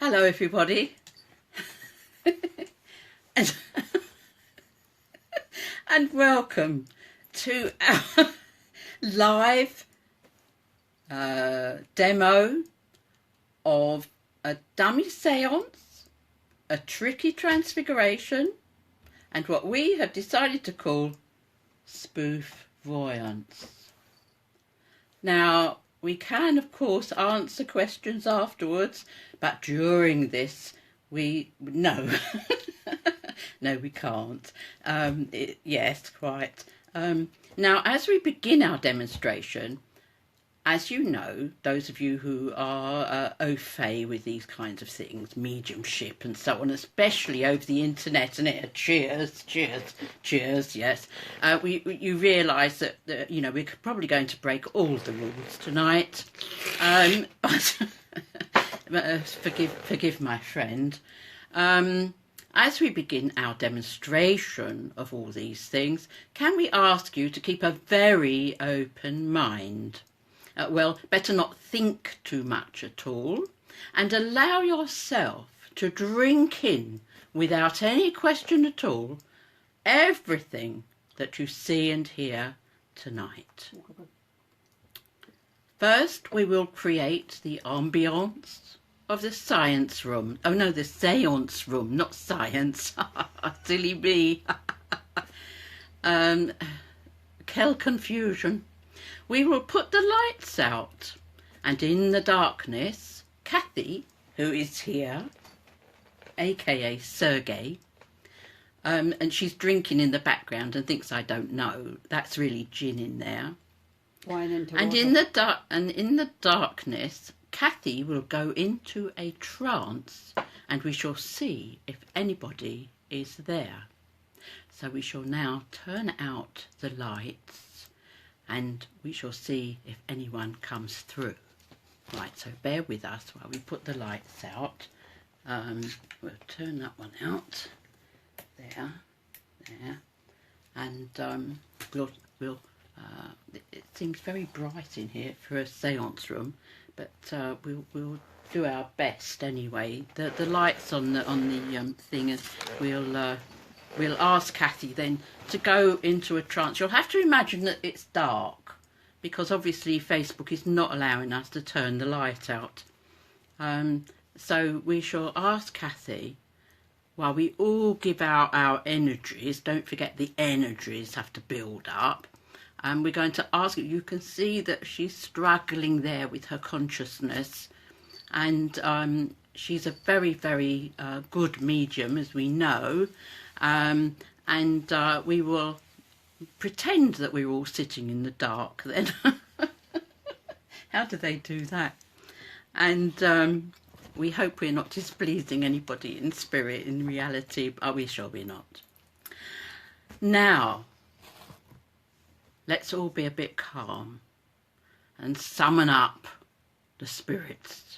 Hello everybody. and welcome to our live demo of a dummy seance, a tricky transfiguration, and what we have decided to call spoof voyance. Now, we can of course answer questions afterwards, but during this no we can't. Yes, quite. Now, as we begin our demonstration, as you know, those of you who are au fait with these kinds of things, mediumship and so on, especially over the internet, and cheers, yes, you realise that you know, we're probably going to break all the rules tonight. But forgive my friend. As we begin our demonstration of all these things, can we ask you to keep a very open mind? Well, better not think too much at all, and allow yourself to drink in, without any question at all, everything that you see and hear tonight. First, we will create the ambience of the science room. Oh no, the seance room, not science. Silly me. Quelle confusion. We will put the lights out, and in the darkness, Cathy, who is here, aka Sergey, and she's drinking in the background and thinks I don't know. That's really gin in there. Wine and and in the darkness, Cathy will go into a trance, and we shall see if anybody is there. So we shall now turn out the lights, and we shall see if anyone comes through. Right, so bear with us while we put the lights out. We'll turn that one out. There. And it seems very bright in here for a seance room, but we'll do our best anyway. The lights on the thing is we'll ask Cathy then to go into a trance. You'll have to imagine that it's dark, because obviously Facebook is not allowing us to turn the light out. So we shall ask Cathy, while we all give out our energies, don't forget the energies have to build up, and we're going to ask you can see that she's struggling there with her consciousness, and she's a very, very good medium, as we know. And we will pretend that we're all sitting in the dark then. How do they do that? And we hope we're not displeasing anybody in spirit, in reality. Are we sure we're not? Now, let's all be a bit calm and summon up the spirits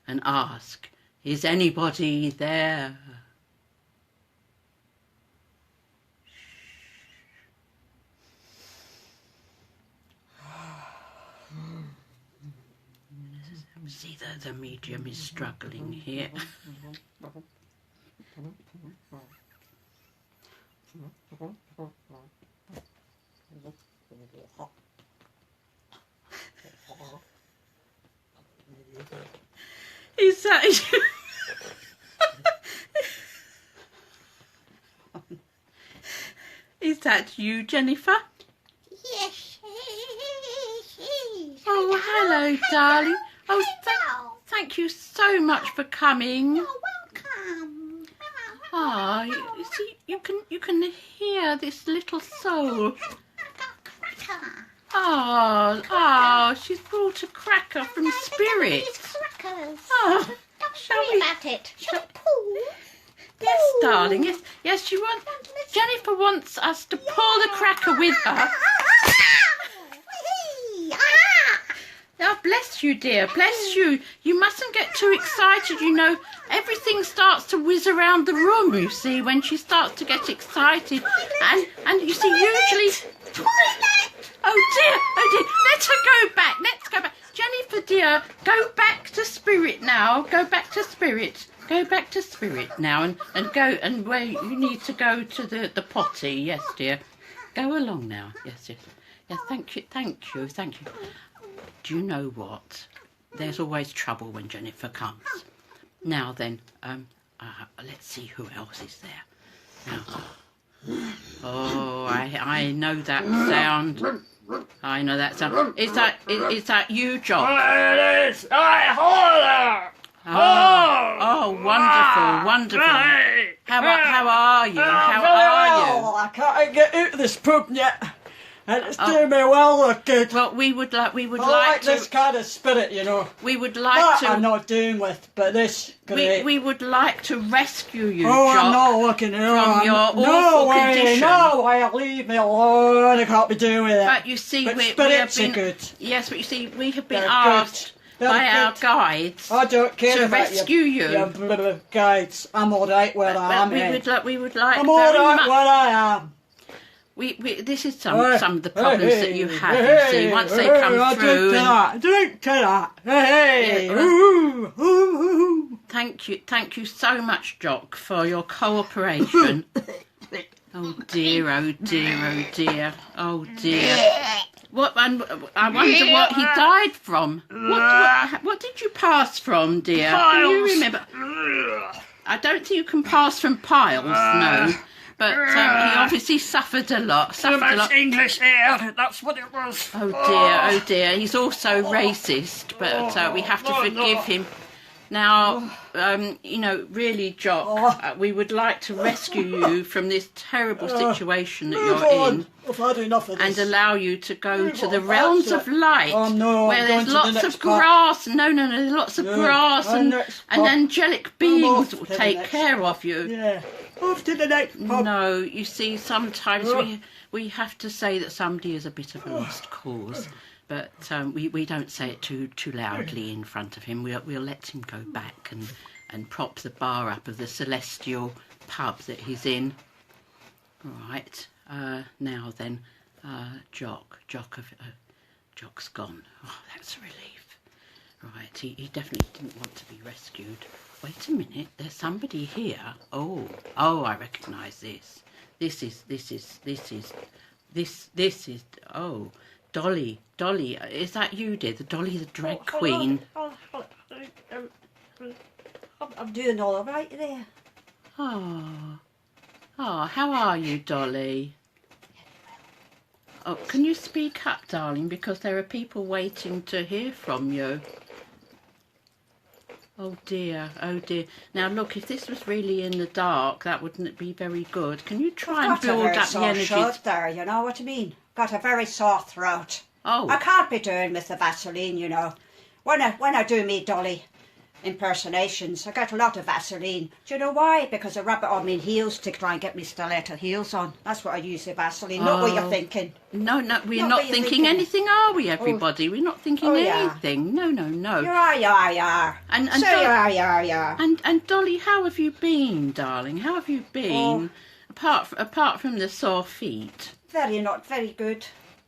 and ask, is anybody there? See, the medium is struggling here. Is that you? Is that you, Jennifer? Yes. Oh, hello, darling. Oh, thank you so much for coming. You're welcome. Ah, you see, you can hear this little soul. Cracker. Oh, she's brought a cracker from spirit. Crackers. Oh, Don't worry about it. Shall we pull? Yes, darling. Yes. She wants. Jennifer wants us to pull the cracker with her. Oh, bless you, dear. Bless you. You mustn't get too excited. You know, everything starts to whiz around the room, you see, when she starts to get excited. And you see, usually... Oh, dear. Let her go back. Let's go back. Jennifer, dear, go back to spirit now. Go back to spirit. Go back to spirit now, and go, and where you need to go to the potty. Yes, dear. Go along now. Yes. Yes, thank you. Do you know what? There's always trouble when Jennifer comes. Now then, let's see who else is there. Now. Oh, I know that sound. I know that sound. Is that you, Jock? It is. Holler. Oh, wonderful. How are you? How are you? I can't get out of this poop yet. And it's doing me well, look good. Well, we would like to... this kind of spirit, you know. We would like that to... I'm not doing with, but this... We would like to rescue you, Jock, I'm not looking at from your awful condition. No way, leave me alone. I can't be doing with it. But you see, but we spirits have been... are good. Yes, but you see, we have been They're asked good. by our guides I don't care to about rescue you. Your bloody guides. I'm all right where I am. We would like I'm all right where I am. This is some of the problems that you have, you see, once they come through. Drink to that. Hey. Thank you so much, Jock, for your cooperation. Oh dear. What? And I wonder what he died from. What did you pass from, dear? Can you remember? I don't think you can pass from piles, no. But he obviously suffered a lot. Too much English air, that's what it was. Oh dear. He's also racist, but we have to forgive him. Now, really, Jock, we would like to rescue you from this terrible situation that you're in. I've had enough of this. And allow you to go to the realms of light, where there's lots of part. grass. No, there's lots of grass and angelic beings will take care of you. Yeah. Off to the next pub. No, you see, sometimes we have to say that somebody is a bit of a lost cause, but we don't say it too loudly in front of him. We'll let him go back and prop the bar up of the celestial pub that he's in. All right. Now then, Jock's gone. Oh, that's a relief. Right, he definitely didn't want to be rescued. Wait a minute, there's somebody here. Oh, I recognise this. This is. Oh, Dolly, is that you, dear? The Dolly, the drag queen. I'm doing all right there. Oh, how are you, Dolly? Oh, can you speak up, darling, because there are people waiting to hear from you. Oh dear. Now look, if this was really in the dark, that wouldn't be very good. Can you try and build up the energy? Throat there, you know what I mean? Got a very sore throat. Oh. I can't be doing with the Vaseline, you know. When I do me Dolly impersonations, I get a lot of Vaseline. Do you know why? Because I rub it on my heels to try and get me stiletto heels on. That's what I use the Vaseline. Not what you're thinking. No, we're not thinking anything, are we, everybody? We're not thinking anything. No. You are. And so Dolly, you are. And Dolly, how have you been, darling? How have you been? Apart from the sore feet. Not very good.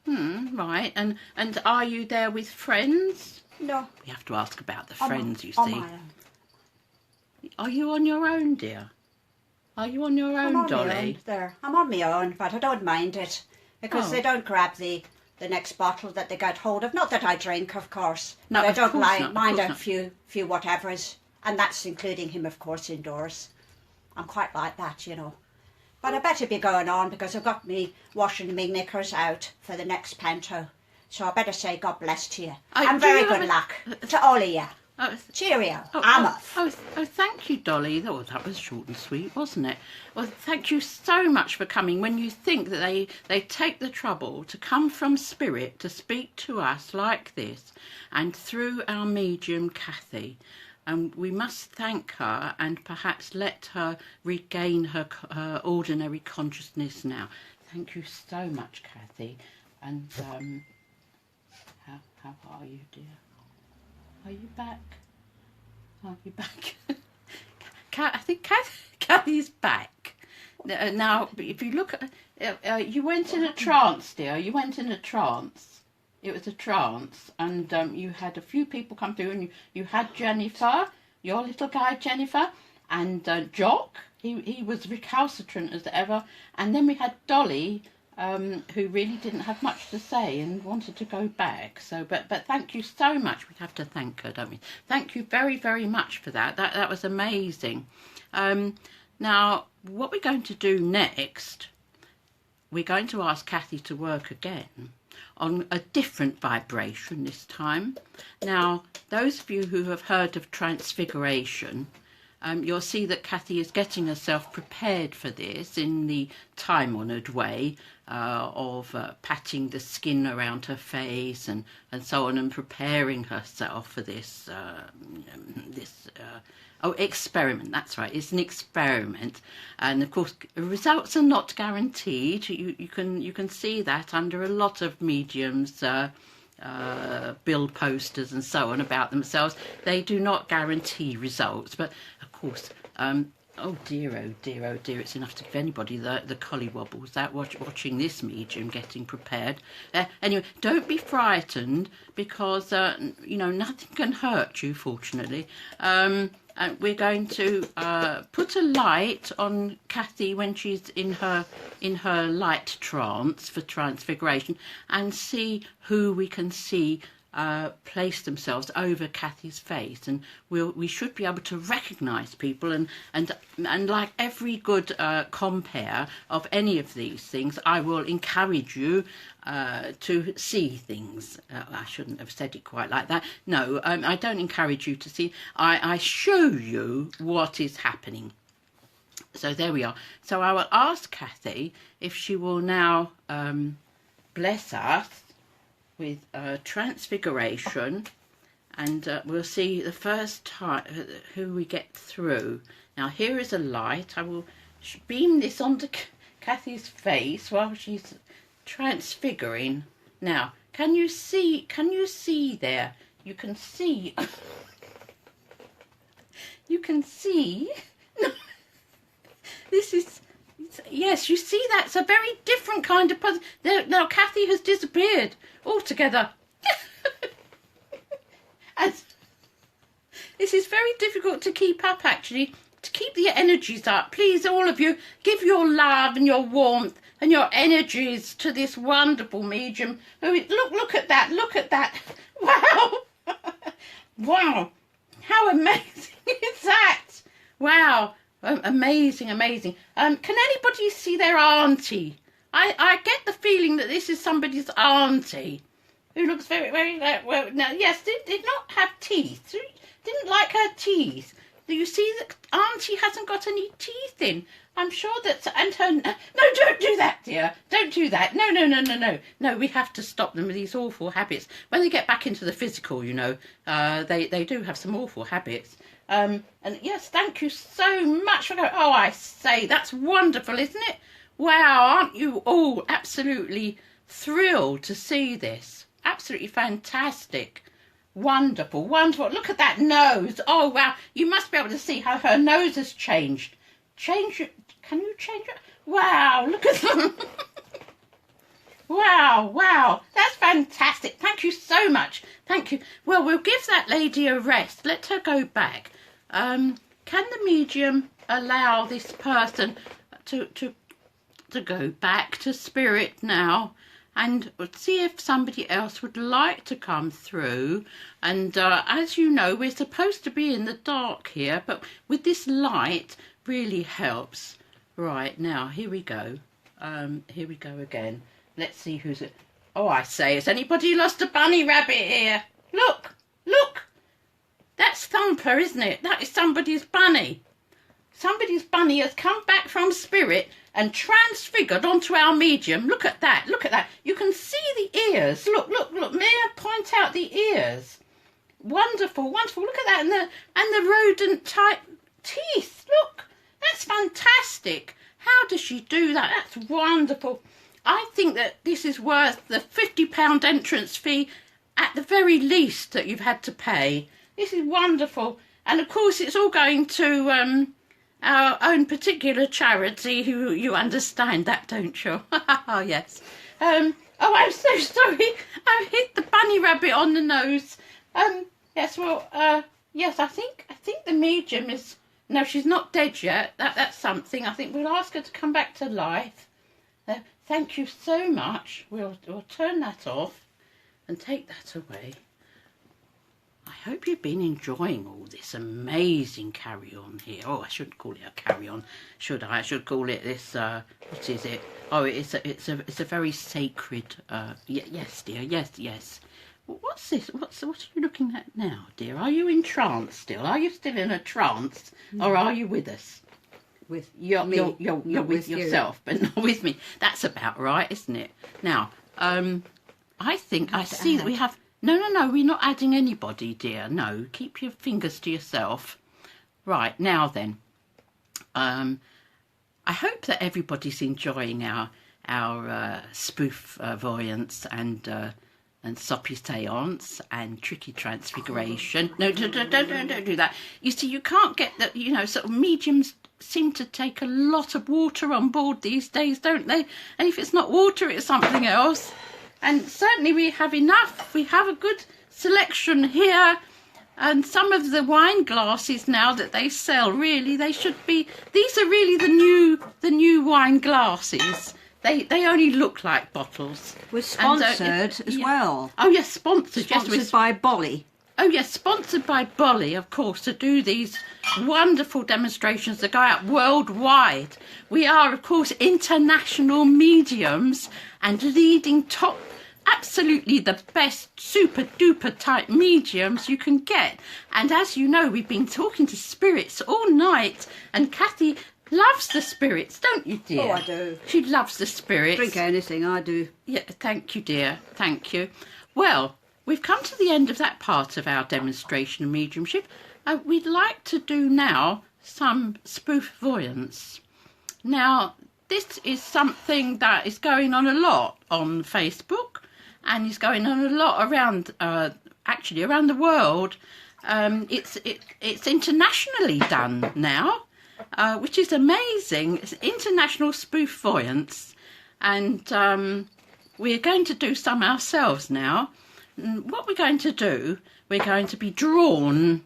Right. And are you there with friends? No. We have to ask about the friends, you see. On my own. Are you on your own, dear? Are you on your own, Dolly? I'm on my own, but I don't mind it. Because they don't grab the next bottle that they get hold of. Not that I drink, of course. No, but I don't mind a few whatevers. And that's including him, of course, indoors. I'm quite like that, you know. But I better be going on because I've got me washing me knickers out for the next panto. So I better say God bless to you. And very good luck to all of you. Cheerio. I'm off. Oh, thank you, Dolly. Oh, that was short and sweet, wasn't it? Well, thank you so much for coming. When you think that they take the trouble to come from spirit to speak to us like this and through our medium, Cathy, and we must thank her and perhaps let her regain her ordinary consciousness now. Thank you so much, Cathy. And how are you, dear? Are you back? Are you back? I think Cathy's back. Now, if you look at... you went in a trance, dear. You went in a trance. It was a trance, and you had a few people come through, and you had Jennifer, your little guy Jennifer, and Jock. He was recalcitrant as ever, and then we had Dolly, who really didn't have much to say and wanted to go back. So, but thank you so much. We have to thank her, don't we? Thank you very, very much for that. That was amazing. Now, what we're going to do next, we're going to ask Cathy to work again on a different vibration this time. Now, those of you who have heard of transfiguration, you'll see that Cathy is getting herself prepared for this in the time-honoured way of patting the skin around her face and so on, and preparing herself for this experiment. That's right, it's an experiment, and of course results are not guaranteed. You can see that under a lot of mediums bill posters and so on about themselves. They do not guarantee results, but of course, oh dear, it's enough to give anybody the collywobbles that watching this medium getting prepared. Anyway, don't be frightened, because you know, nothing can hurt you, fortunately. And we're going to put a light on Cathy when she's in her light trance for transfiguration, and see who we can see place themselves over Cathy's face, and we should be able to recognise people, and like every good compere of any of these things, I will encourage you to see things. I shouldn't have said it quite like that. No, I don't encourage you to see. I show you what is happening. So there we are. So I will ask Cathy if she will now bless us with transfiguration, and we'll see the first time who we get through. Now here is a light. I will beam this onto Cathy's face while she's transfiguring. Now, can you see there? You can see. You can see. This is. Yes, you see, that's a very different kind of puzzle. Now, Cathy has disappeared altogether. And this is very difficult to keep up, actually. To keep the energies up, please, all of you, give your love and your warmth and your energies to this wonderful medium. Oh, look at that, look at that. Wow. Wow. How amazing is that? Wow. Oh, amazing. Can anybody see their auntie? I get the feeling that this is somebody's auntie, who looks very, very well. Now, yes, did not have teeth. Didn't like her teeth. Do you see that auntie hasn't got any teeth in? I'm sure that, and her. No, don't do that, dear. Don't do that. No. No, we have to stop them with these awful habits. When they get back into the physical, you know, they do have some awful habits. And yes, thank you so much for going. Oh, I say, that's wonderful, isn't it? Wow, aren't you all absolutely thrilled to see this? Absolutely fantastic. Wonderful. Look at that nose. Oh, wow. You must be able to see how her nose has changed. Can you change it? Wow, look at them. Wow. That's fantastic. Thank you so much. Thank you. Well, we'll give that lady a rest. Let her go back. Can the medium allow this person to go back to spirit now, and see if somebody else would like to come through? And as you know, we're supposed to be in the dark here, but with this light really helps. Right, now here we go. Here we go again. Let's see who's it. Oh, I say, has anybody lost a bunny rabbit here? Look. That's Thumper, isn't it? That is somebody's bunny. Somebody's bunny has come back from spirit and transfigured onto our medium. Look at that. You can see the ears. Look. May I point out the ears? Wonderful. Look at that. And the rodent type teeth. Look, that's fantastic. How does she do that? That's wonderful. I think that this is worth the £50 entrance fee at the very least that you've had to pay. This is wonderful. And of course it's all going to our own particular charity, who you understand that, don't you? Yes. Oh, I'm so sorry. I've hit the bunny rabbit on the nose. Yes, well, yes, I think the medium is... No, she's not dead yet. That's something. I think we'll ask her to come back to life. Thank you so much. We'll turn that off and take that away. I hope you've been enjoying all this amazing carry-on here. Oh, I shouldn't call it a carry-on, should I? I should call it this, what is it? Oh, it's a very sacred, yes, dear, yes. What's this? What are you looking at now, dear? Are you in trance still? Are you still in a trance? Or are you with us? With You're with you. yourself, but not with me. That's about right, isn't it? Now, I think I see that we have... No, we're not adding anybody, dear. No, keep your fingers to yourself. Right, now then. I hope that everybody's enjoying our spoof voyance and soppy seance and tricky transfiguration. No, don't do that. You see, you can't get that, you know, sort of mediums seem to take a lot of water on board these days, don't they? And if it's not water, it's something else. And certainly we have enough. We have a good selection here. And some of the wine glasses now that they sell, really, they should be... These are really the new wine glasses. They only look like bottles. We're sponsored as well. Oh, yes, sponsored. Sponsored by Bolly. Oh, yes, sponsored by Bolly, of course, to do these wonderful demonstrations that go out worldwide. We are, of course, international mediums and leading top, absolutely the best super-duper type mediums you can get. And as you know, we've been talking to spirits all night, and Cathy loves the spirits, don't you, dear? Oh, I do. She loves the spirits. Drink anything, I do. Yeah, thank you, dear. Thank you. Well, we've come to the end of that part of our demonstration of mediumship. We'd like to do now some spoof voyance. Now, this is something that is going on a lot on Facebook and is going on a lot around, actually around the world. It's internationally done now, which is amazing. It's international spoof voyance, and we're going to do some ourselves now. What we're going to do, we're going to be drawn.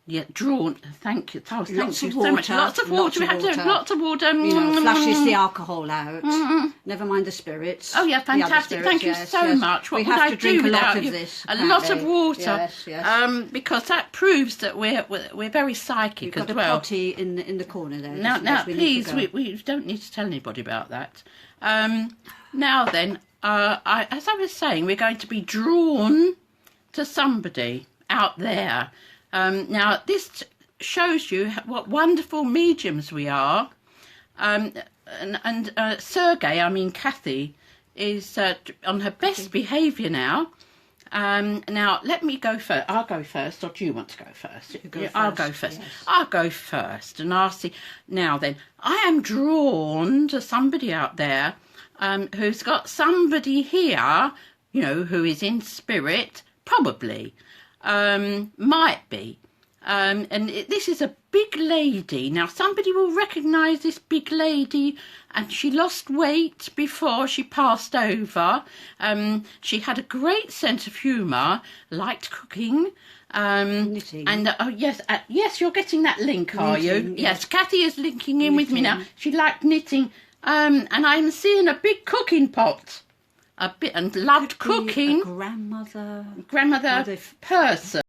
Yeah, drawn. Thank you. Oh, thank you so much. Lots of water. We have to have lots of water. You know, flushes the alcohol out. Never mind the spirits. Oh yeah, fantastic. Thank you so much. What would I do without you? A lot of water. Yes. Because that proves that we're very psychic as well. You've got a potty in the corner there. Now, please, we don't need to tell anybody about that. Now then, as I was saying, we're going to be drawn to somebody out there. Now, this shows you what wonderful mediums we are. And Cathy, is on her best behaviour now. Now, let me go first. I'll go first, or do you want to go first? I'll go first. Yes. I'll go first, and I'll see. Now then, I am drawn to somebody out there who's got somebody here, you know, who is in spirit, probably. Might be. This is a big lady. Now, somebody will recognise this big lady, and she lost weight before she passed over. She had a great sense of humour, liked cooking. Knitting. And, yes, you're getting that link, are you? Yes, Cathy is linking in with me now. She liked knitting, and I'm seeing a big cooking pot. A bit, and loved cooking. A grandmother person.